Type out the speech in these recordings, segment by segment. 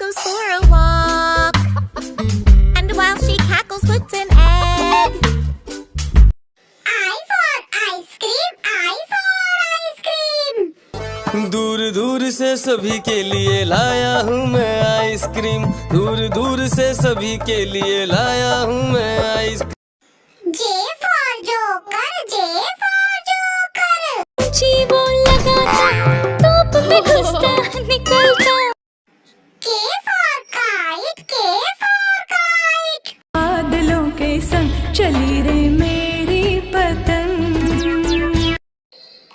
goes for a walk, and while she cackles puts an egg. I for ice cream, I for ice cream. दूर दूर से सभी के लिए लाया हूँ मैं आइसक्रीम, दूर दूर से सभी के लिए लाया हूँ मैं ice cream. J for joker, J for joker. जी वो लगाता, टोप में घुसता, निकलता. K for kite, K for kite. बादलों के संग चली रे मेरी पतंग।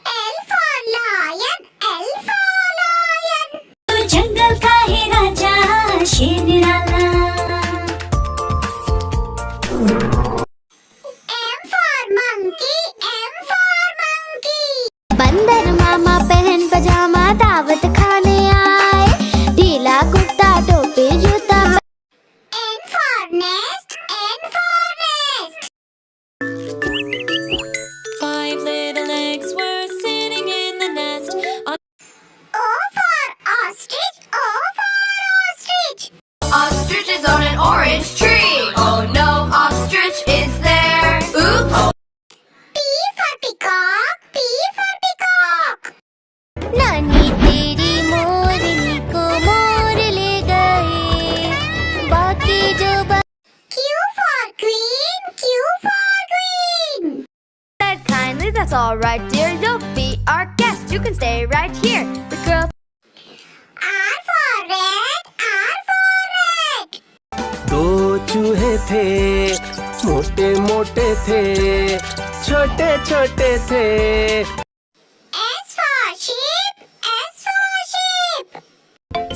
L for lion, L for lion. तो जंगल का है राजा शेर निराला। M for monkey, M for monkey. बंदर मामा पहन पजामा दावत खाने आए, ढीला कुर्ता टोपी जूता। N for nest, N for nest. 5 little eggs were sitting in the nest. O for ostrich, O for ostrich. Ostrich is on an orange tree. Oh no, ostrich is there. Oops. P for peacock, P for peacock. नानी तेरी मोरनी को मोर ले गए, बाकी जो Q for queen, Q for queen. Said kindly, that's all right, dear. You'll be our guest. You can stay right here. The girl. R for red, R for red. दो चूहे थे, मोटे मोटे थे, छोटे छोटे थे। S for sheep, S for sheep.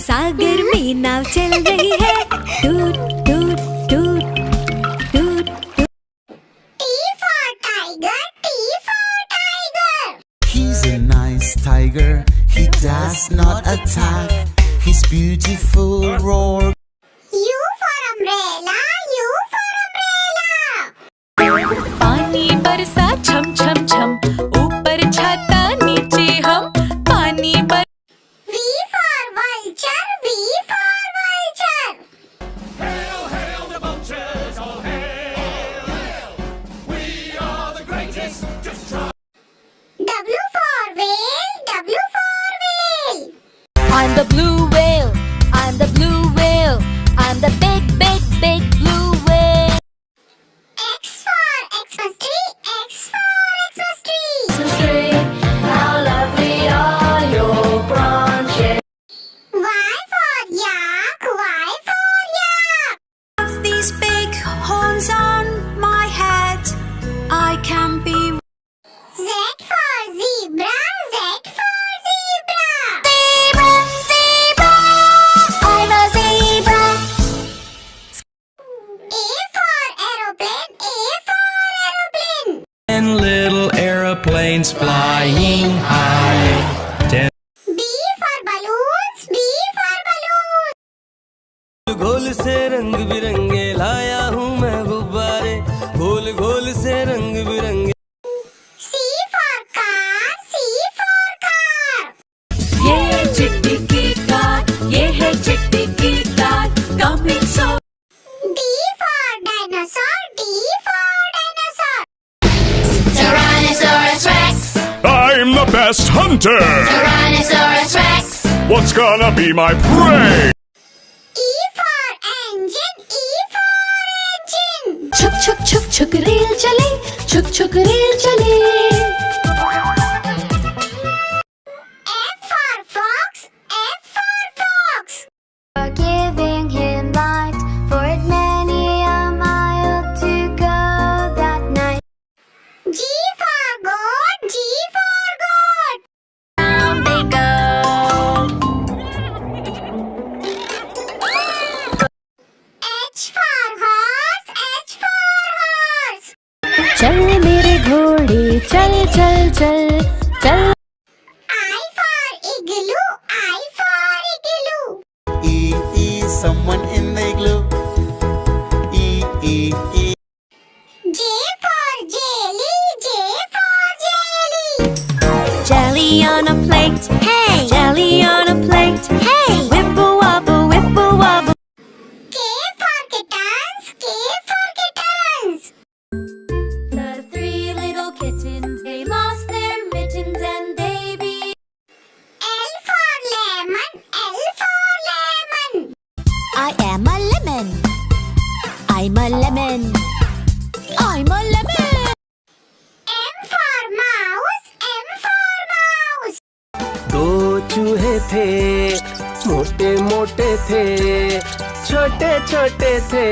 सागर में नाव चल रही है, टूट टूट टूट टूट टूट। T for tiger, T for tiger. He's a nice tiger, he does not attack. His beautiful roar. U for umbrella, U for umbrella. पानी बरसा छम छम छम, ऊपर छाता नीचे हम, पानी बर। V for vulture, V for vulture. W for whale, W for whale. I'm the blue whale. I'm the blue whale. I'm the big, big, big blue whale. X for Xmas tree, X for Xmas tree. How lovely are your branches. Y for yak, Y for yak. These big horns on my head, I can be. Z for zebra, Z for zebra. Zebra, zebra, I'm a zebra. A for aeroplane, A for aeroplane. And little airplanes flying high. B for balloons, B for balloons. घोल से रंग बिरंगे लाया हूँ मैं गुब्बारे, घोल घोल से रंग बिरंगे। C for car, C for car. ये चिट्टी की कार, ये है चिट्टी की car, coming so. D for dinosaur, D for dinosaur. Tyrannosaurus Rex. I'm the best hunter! Tyrannosaurus Rex. What's gonna be my prey? E for engine, E for engine. छुक छुक छुक छुक रेल चले, छुक छुक रेल चले। F for fox, F for fox. Giving him light, for it many a mile to go that night. G for goat, G for goat. Down they go. H for horse, H for horse. चल मेरे घोड़े चल चल चल चल। I for igloo, I for igloo. E someone in the igloo. E. J for jelly, J for jelly. Jelly on a plate, Hey, jelly on a plate. hey, Whipple wobble, whipple wobble. I am a lemon. I'm a lemon. I'm a lemon. M for mouse. M for mouse. दो चूहे थे, मोटे मोटे थे, छोटे छोटे थे।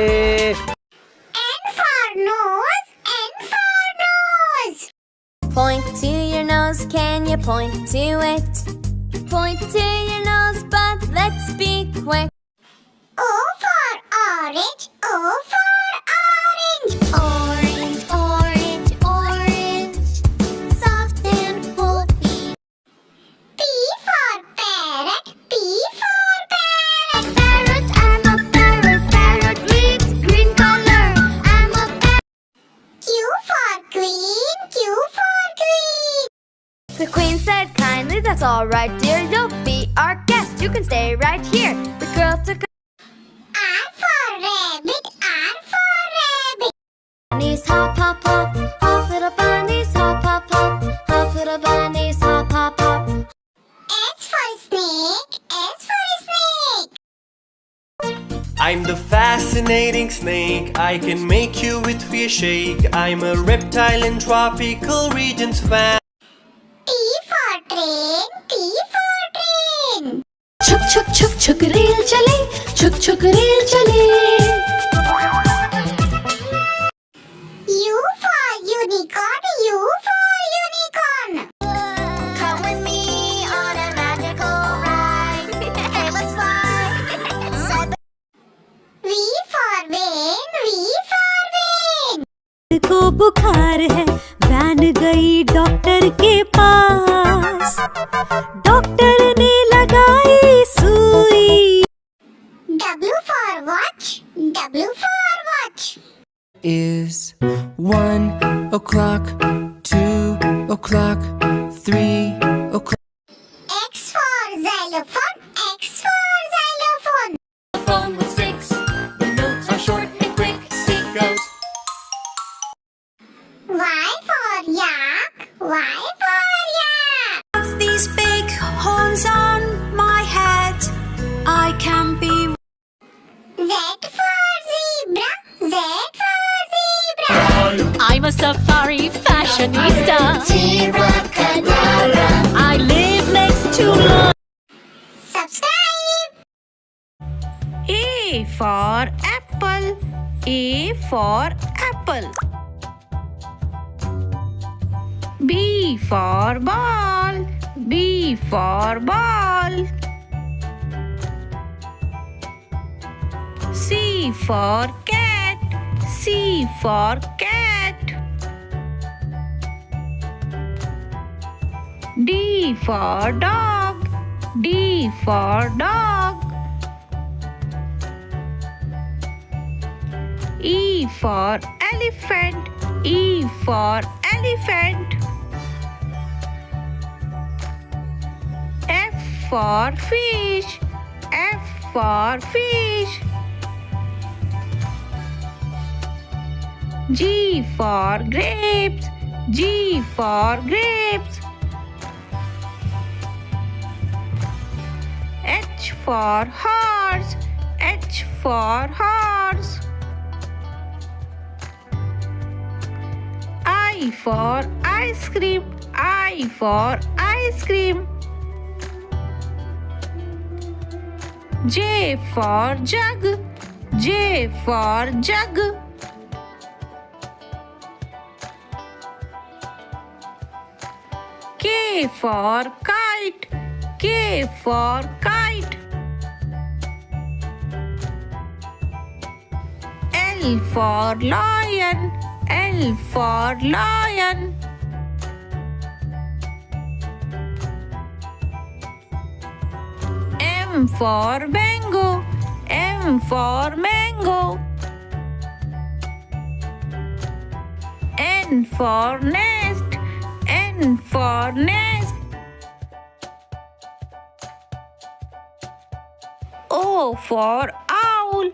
N for nose. N for nose. Point to your nose, can you point to it? Point to your nose, but let's be quick. O for orange. O for orange. Orange, orange, orange. Soft and pulpy. P for parrot. P for parrot. Parrot, I'm a parrot. Parrot with green color. I'm a parrot. Q for queen. Q for queen. The queen said kindly, that's all right, dear. You'll be our guest. You can stay right here. The girl took R for rabbit. R for rabbit. bunnies, hop, hop, hop. Hop, little bunnies, hop, hop, hop. Hop, little bunnies, hop, hop, hop. S for snake. S for snake. I'm the fascinating snake. I can make you with fear shake. I'm a reptile in tropical regions fan. T for train. T for train. छुक छुक छुक छुक rail चले, छुक छुक rail चले। U for unicorn. U for unicorn. Come with me on a magical ride. Hey, let's fly. V for van. V for van. को बुखार है, वैन गई डॉक्टर के पास। डॉक्टर ने लगाई सुई। W for watch. W for watch. Is 1 o'clock, 2 o'clock, 3 o'clock. X for xylophone. X for xylophone. Phone with sticks, the notes are short and quick. Stick goes. Y for yak. Y for yak. These big horns on my head, I can be. Z for zebra. Z for zebra. I'm a safari fashionista. Zebra kadabra. I live next to love. Subscribe. A for apple. A for apple. B for ball. B for ball. C for cat. C for cat. D for dog. D for dog. E for elephant. E for elephant. F for fish. F for fish. G for grapes. G for grapes. H for horse. H for horse. I for ice cream. I for ice cream. J for jug. J for jug. K for kite. K for kite. L for lion. L for lion. M for mango. M for mango. N for nest. N for nest. O for owl.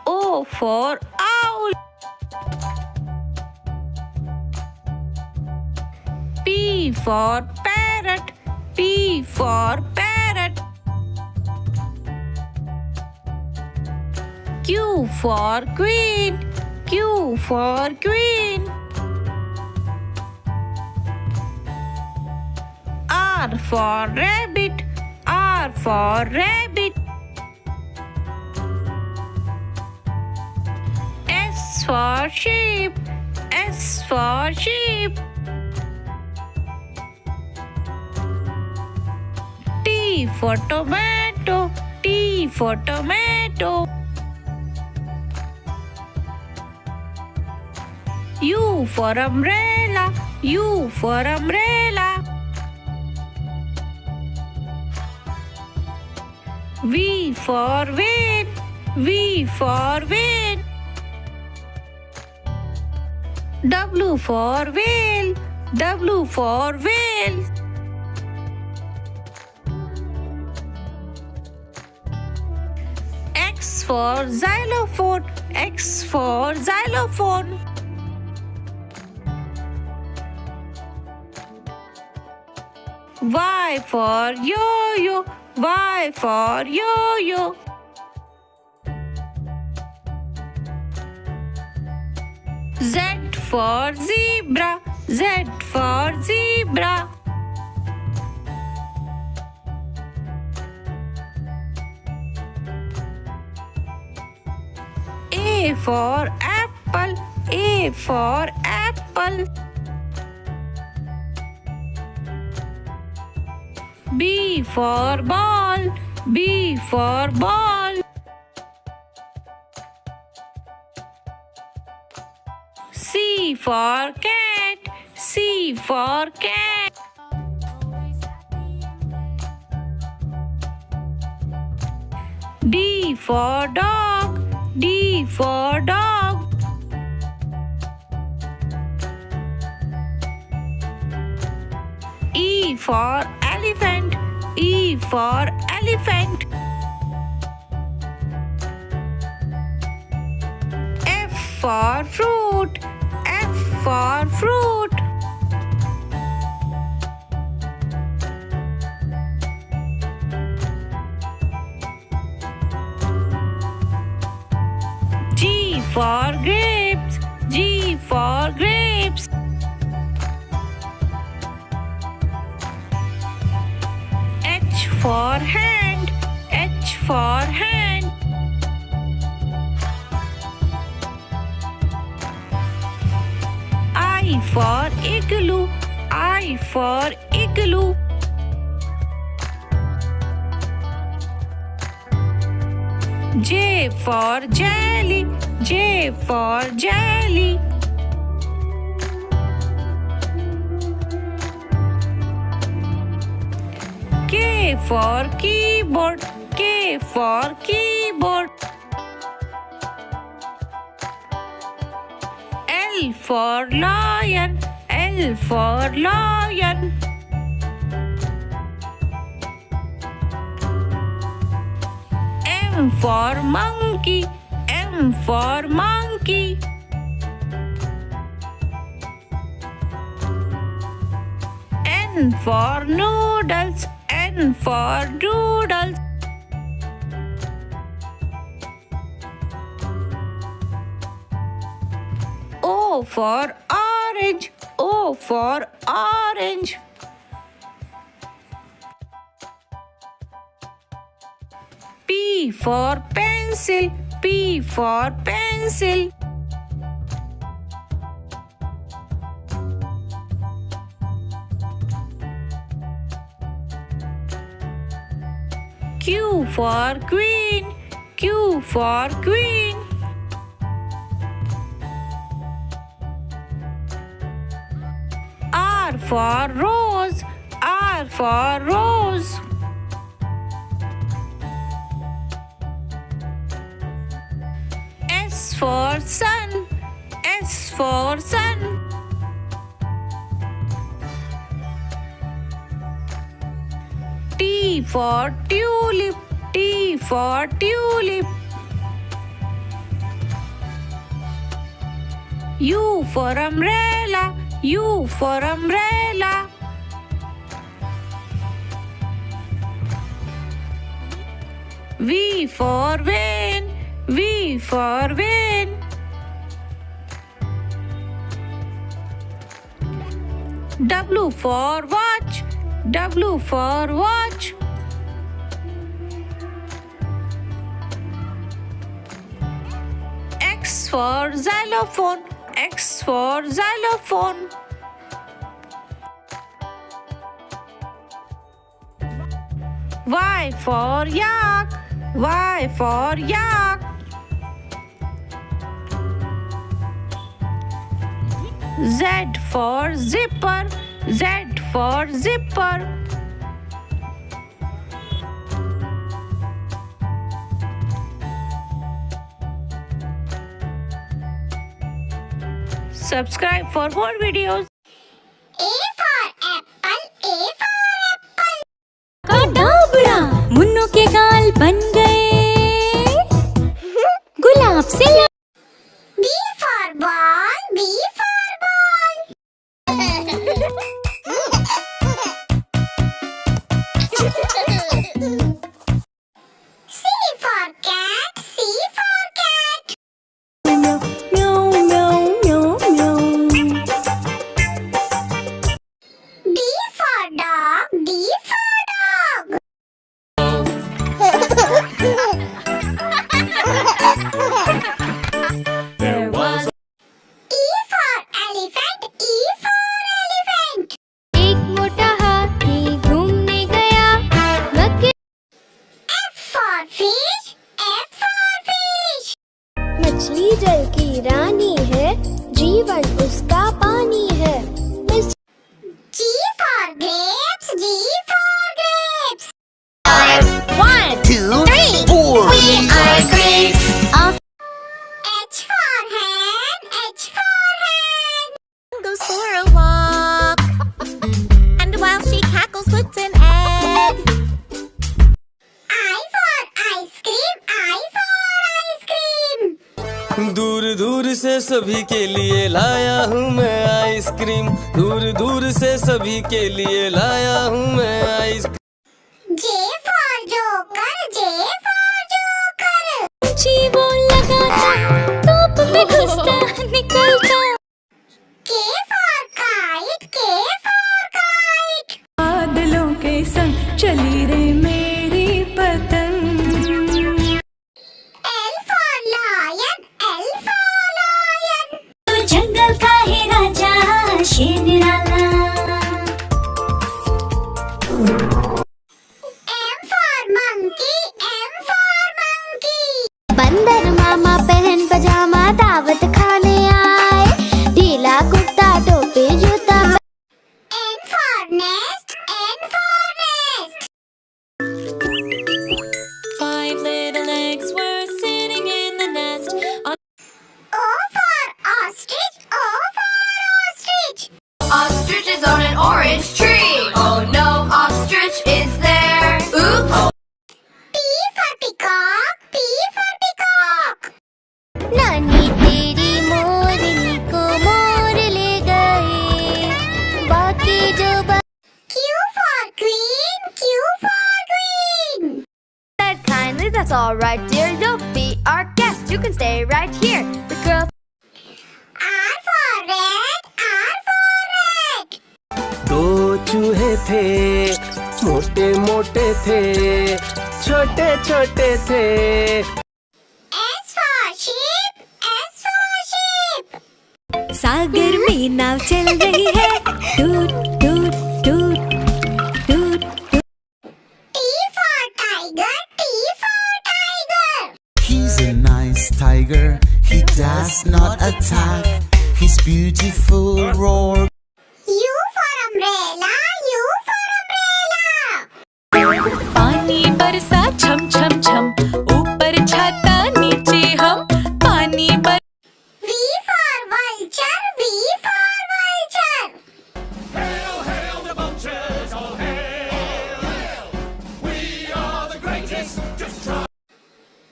O for owl. P for parrot. P for parrot. Q for queen, Q for queen. R for rabbit, R for rabbit. S for sheep, S for sheep. T for tomato, T for tomato. U for umbrella, U for umbrella. V for van, V for van. W for whale, W for whale. X for xylophone, X for xylophone. Y for yo-yo, Y for yo-yo. Z for zebra, Z for zebra. A for apple, A for apple. B for ball, B for ball. C for cat, C for cat. D for dog, D for dog. E for elephant, E for elephant. F for fruit, F for fruit. G for grapes, G for grapes. H for hand, H for hand. I for igloo, I for igloo. J for jelly, J for jelly. K for keyboard, K for keyboard. L for lion, L for lion. M for monkey, M for monkey. N for noodles, N for noodles. O for orange, O for orange. P for pencil, P for pencil. Q for queen, Q for queen. R for rose, R for rose. S for sun, S for sun. T for tulip, T for tulip. U for umbrella, U for umbrella. V for van, V for win. W for watch. W for watch. X for xylophone. X for xylophone. Y for yak. Y for yak. Z for zipper. Z for zipper. Subscribe for more videos. A for apple, A for apple. का डाबड़ा मुन्नों के गाल बन गए गुलाब से B for ball, B for ball. C for cat, C for cat. म्याऊ म्याऊ म्याऊ म्याऊ D for dog, D for dog. There was E for elephant, E for elephant. एक मोटा हाथी घूमने गया मगर F for fish, F for fish. मछली जल की रानी है जीवन उसका पानी है G for grapes, G for grapes. 1, 2, 3, 4. we are grapes. H for hen, H for hen. Goes for a walk, and while she cackles, puts an egg. I for ice cream, I for ice cream. दूर दूर से सभी के लिए लाया हूँ मैं ice cream दूर दूर से सभी के लिए लाया हूँ मैं ice cream J for joker, J for joker. जी वो लगाता धूप में घुसता निकलता K for kite, K for kite. बादलों के संग चली रे मेरी पतंग L for lion, L for lion. तू जंगल का है राजा शेर निराला M for monkey, M for monkey. बंदर मामा पहन पजामा दावत खाने आए ढीला कुर्ता टोपी जूता N for nest, N for nest. 5 little eggs were sitting in the nest O for ostrich, O for ostrich. Ostrich is on an orange tree. Oh no, ostrich is there. Oops. P for peacock, P for peacock. नानी तेरी मोरनी को मोर ले गए बाकी जो Q for queen, Q for queen. Said kindly, that's all right, dear. Don't be our guest. You can stay right here. The girl. R for red, R for red. दो चूहे थे मोटे मोटे थे छोटे छोटे थे S for sheep, S for sheep. सागर में नाव चल रही है टूट टूट टूट टूट T for tiger, T for tiger. He's a nice tiger. He does not attack. His beautiful roar. U for umbrella, U for umbrella. पानी बरसा छम छम छम ऊपर छाता नीचे हम पानी बर V for vulture, V for vulture.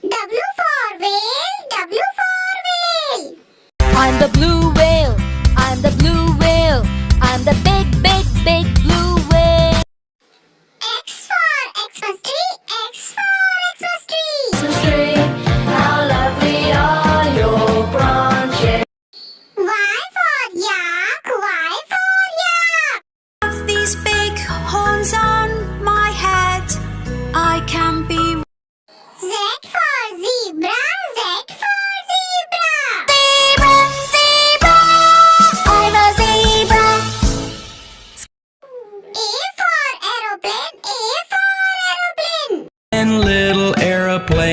W for whale, W for whale. I'm the blue whale. I'm the blue whale. I'm the big, big, big blue whale. X for Xmas tree, X for Xmas tree. How lovely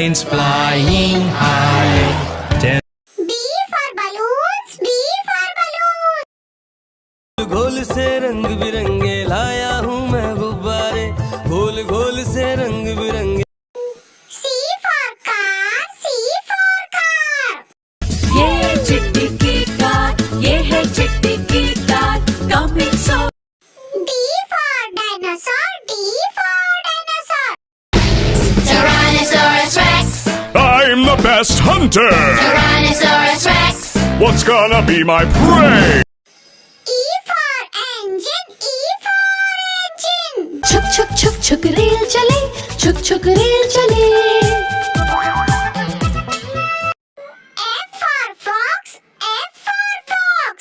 planes flying high. B for balloons. B for balloons. घोल से रंग बिरंगे लाया हूँ मैं गुब्बारे, घोल घोल से रंग बिरंगे. C for car. C for car. ये है चिट्टी की कार, ये है चिट्टी की car, coming so. D for dinosaur. D for dinosaur. Tyrannosaurus Rex. I'm the best hunter. Tyrannosaurus Rex. What's gonna be my prey? E for engine. E for engine. छुक छुक छुक छुक रेल चले, छुक छुक रेल चले. F for fox. F for fox.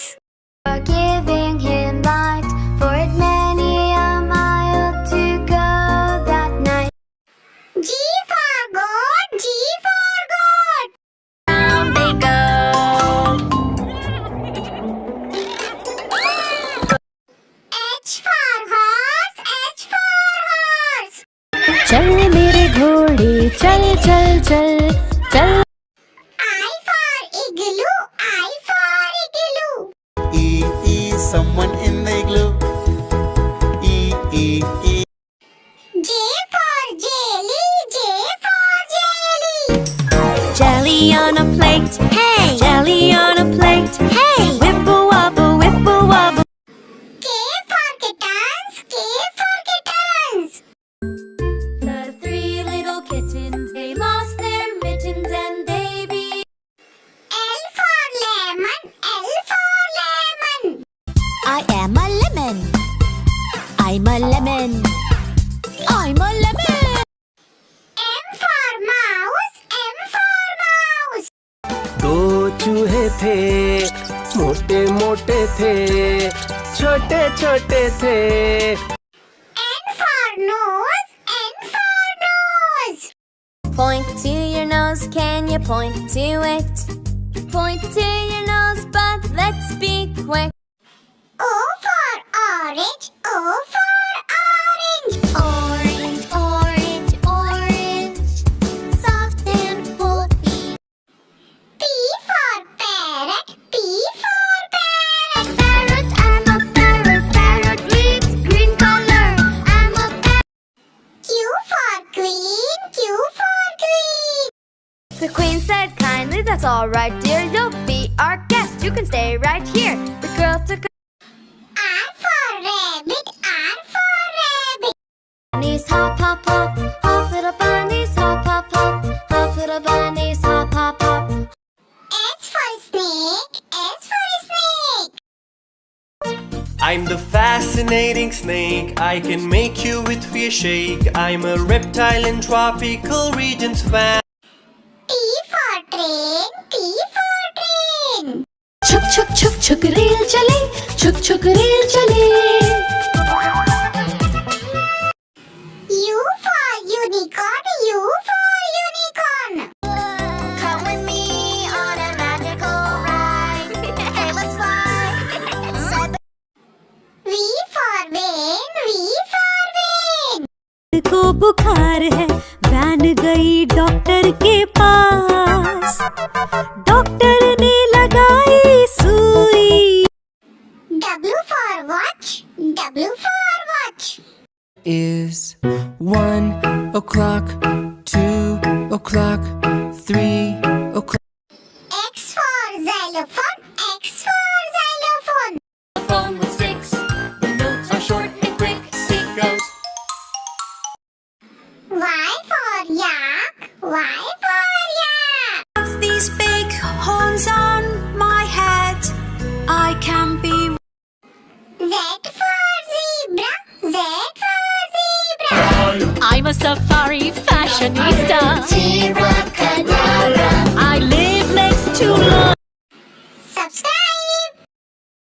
Giving him light for it many a mile to go that night. G for goat. G for goat. Down they go. H for horse. H for horse. चल मेरे घोड़े चल चल चल चल. I for igloo. I for igloo. E is someone in the igloo. E. J for jelly. J for jelly. Jelly on a plate, Hey, jelly on a plate. hey. Wibble wobble, wibble wobble. K for kittens. K for kittens. The three little kittens, they lost their mittens and they be. L for lemon. L for lemon. I am a lemon. I'm a lemon. I'm a lemon. M for mouse. M for mouse. दो चूहे थे, मोटे मोटे थे, छोटे छोटे थे. N for nose. N for nose. Point to your nose, can you point to it? Point to your nose, but let's be quick. O for orange. O for orange. Orange, orange, orange. Soft and pulpy. P for parrot. P for parrot. Parrot, I'm a parrot. Parrot with green color. I'm a parrot. Q for queen. Q for queen. The queen said kindly, that's all right, dear. You'll be our guest. You can stay right here. The girl took R for rabbit. R for rabbit. bunnies, hop, hop, hop. Hop, little bunnies, hop, hop, hop. Hop, little bunnies, hop, hop, hop. S for snake. S for snake. I'm the fascinating snake, I can make you with fear shake. I'm a reptile in tropical regions fan. T for train. T for train. छुक छुक छुक छुक rail चले, छुक छुक rail चले. U for unicorn. U for unicorn. Come with me on a magical ride. Hey, let's fly. V for vein. V for vein. को बुखार है, वैन गई डॉक्टर के पास. डॉक्टर ने लगाई सुई. W for watch. W for watch. Is 1 o'clock, 2 o'clock, 3 o'clock. X for xylophone. X for xylophone. Phone with sticks, the notes are short and quick. It goes. Y for yak. Y for yak. These big horns on my head. I can be. Z for zebra. Z for zebra. I'm a safari fashionista. I live next to love.